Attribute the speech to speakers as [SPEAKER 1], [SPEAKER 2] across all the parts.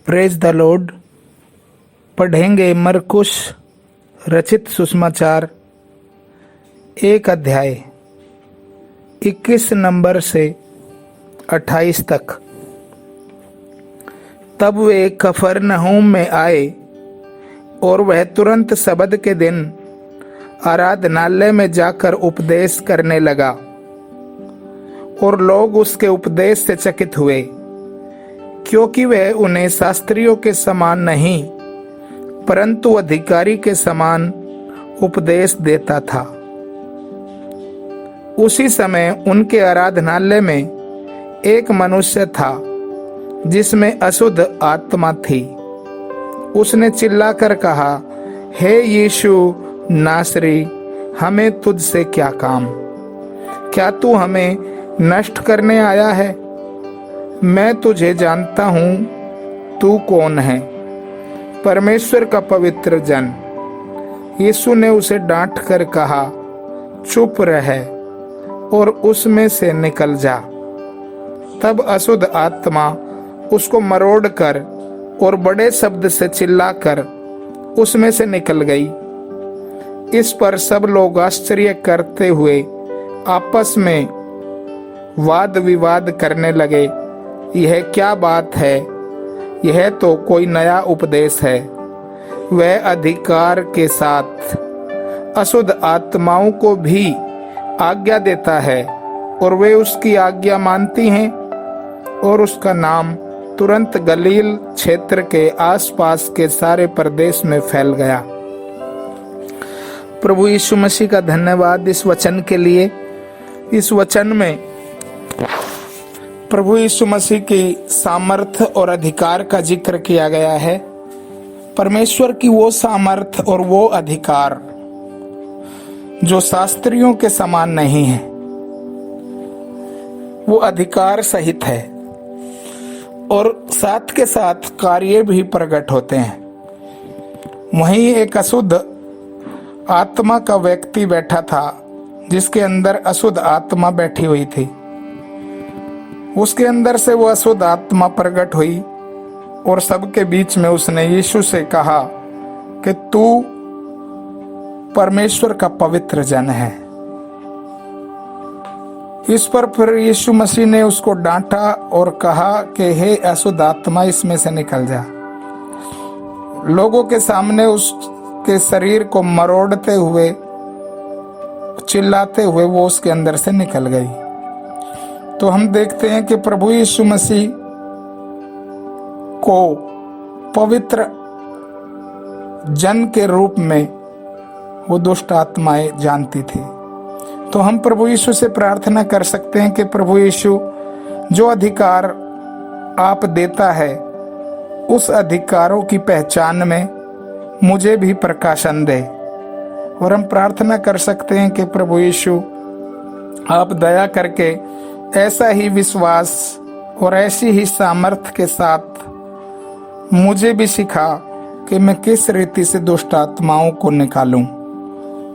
[SPEAKER 1] Praise the Lord. पढ़ेंगे मरकुस रचित सुसमाचार 1 अध्याय 21 नंबर से 28 तक। तब वे कफरनहूम में आए और वह तुरंत सबत के दिन आराधनालय में जाकर उपदेश करने लगा, और लोग उसके उपदेश से चकित हुए, क्योंकि वह उन्हें शास्त्रियों के समान नहीं परंतु अधिकारी के समान उपदेश देता था। उसी समय उनके आराधनालय में एक मनुष्य था जिसमें अशुद्ध आत्मा थी। उसने चिल्लाकर कहा, हे यीशु नासरी, हमें तुझसे क्या काम? क्या तू हमें नष्ट करने आया है? मैं तुझे जानता हूं, तू कौन है, परमेश्वर का पवित्र जन। यीशु ने उसे डांट कर कहा, चुप रह और उसमें से निकल जा। तब अशुद्ध आत्मा उसको मरोड़ कर और बड़े शब्द से चिल्लाकर उसमें से निकल गई। इस पर सब लोग आश्चर्य करते हुए आपस में वाद विवाद करने लगे, यह क्या बात है? यह तो कोई नया उपदेश है। वह अधिकार के साथ अशुद्ध आत्माओं को भी आज्ञा देता है और वे उसकी आज्ञा मानती हैं, और उसका नाम तुरंत गलील क्षेत्र के आसपास के सारे प्रदेश में फैल गया। प्रभु यीशु मसीह का धन्यवाद इस वचन के लिए। इस वचन में प्रभु यीशु मसीह की सामर्थ और अधिकार का जिक्र किया गया है। परमेश्वर की वो सामर्थ और वो अधिकार जो शास्त्रियों के समान नहीं है, वो अधिकार सहित है और साथ के साथ कार्य भी प्रकट होते हैं। वहीं एक अशुद्ध आत्मा का व्यक्ति बैठा था, जिसके अंदर अशुद्ध आत्मा बैठी हुई थी। उसके अंदर से वो अशुद्ध आत्मा प्रकट हुई और सबके बीच में उसने यीशु से कहा कि तू परमेश्वर का पवित्र जन है। इस पर फिर यीशु मसीह ने उसको डांटा और कहा कि हे अशुद्ध आत्मा, इसमें से निकल जा। लोगों के सामने उसके शरीर को मरोड़ते हुए, चिल्लाते हुए वो उसके अंदर से निकल गई। तो हम देखते हैं कि प्रभु यीशु मसीह को पवित्र जन के रूप में वो दुष्ट आत्माएं जानती थी। तो हम प्रभु यीशु से प्रार्थना कर सकते हैं कि प्रभु यीशु, जो अधिकार आप देता है, उस अधिकारों की पहचान में मुझे भी प्रकाशन दे। और हम प्रार्थना कर सकते हैं कि प्रभु यीशु, आप दया करके ऐसा ही विश्वास और ऐसी ही सामर्थ्य के साथ मुझे भी सिखा कि मैं किस रीति से दुष्ट आत्माओं को निकालूं।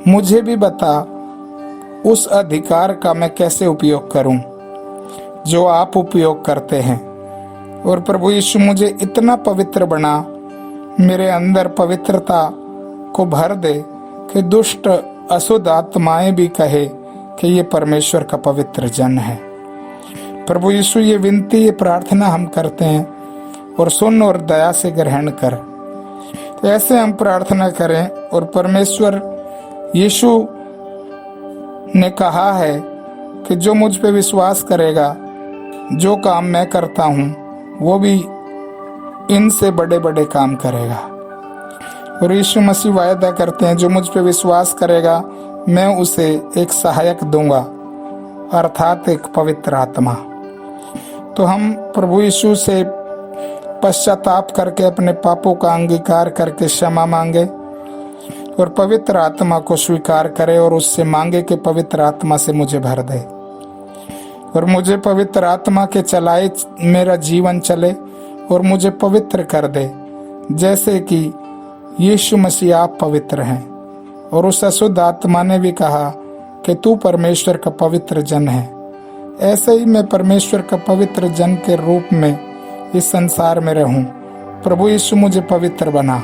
[SPEAKER 1] मुझे भी बता उस अधिकार का मैं कैसे उपयोग करूं जो आप उपयोग करते हैं। और प्रभु यीशु, मुझे इतना पवित्र बना, मेरे अंदर पवित्रता को भर दे कि दुष्ट अशुद्ध आत्माएं भी कहे कि ये परमेश्वर का पवित्र जन है। प्रभु यीशु, ये विनती, ये प्रार्थना हम करते हैं और सुन और दया से ग्रहण कर। तो ऐसे हम प्रार्थना करें। और परमेश्वर यीशु ने कहा है कि जो मुझ पे विश्वास करेगा, जो काम मैं करता हूँ, वो भी इनसे बड़े बड़े काम करेगा। और यीशु मसीह वायदा करते हैं, जो मुझ पे विश्वास करेगा, मैं उसे एक सहायक दूंगा, अर्थात एक पवित्र आत्मा। तो हम प्रभु यीशु से पश्चाताप करके अपने पापों का अंगीकार करके क्षमा मांगे और पवित्र आत्मा को स्वीकार करे और उससे मांगे कि पवित्र आत्मा से मुझे भर दे और मुझे पवित्र आत्मा के चलाए मेरा जीवन चले और मुझे पवित्र कर दे, जैसे कि यीशु मसीह आप पवित्र हैं। और उस अशुद्ध आत्मा ने भी कहा कि तू परमेश्वर का पवित्र जन है। ऐसे ही मैं परमेश्वर का पवित्र जन के रूप में इस संसार में रहूं प्रभु यीशु मुझे पवित्र बना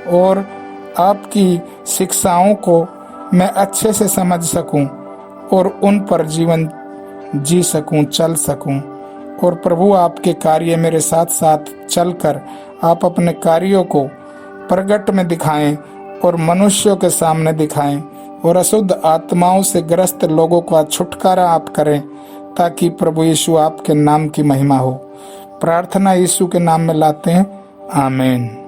[SPEAKER 1] और आपकी शिक्षाओं को मैं अच्छे से समझ सकूं और उन पर जीवन जी सकूं, चल सकूं। और प्रभु आपके कार्य मेरे साथ साथ चलकर आप अपने कार्यों को प्रगट में दिखाएं और मनुष्यों के सामने दिखाएं और अशुद्ध आत्माओं से ग्रस्त लोगों का छुटकारा आप करें, ताकि प्रभु यीशु आपके नाम की महिमा हो। प्रार्थना यीशु के नाम में लाते हैं, आमीन।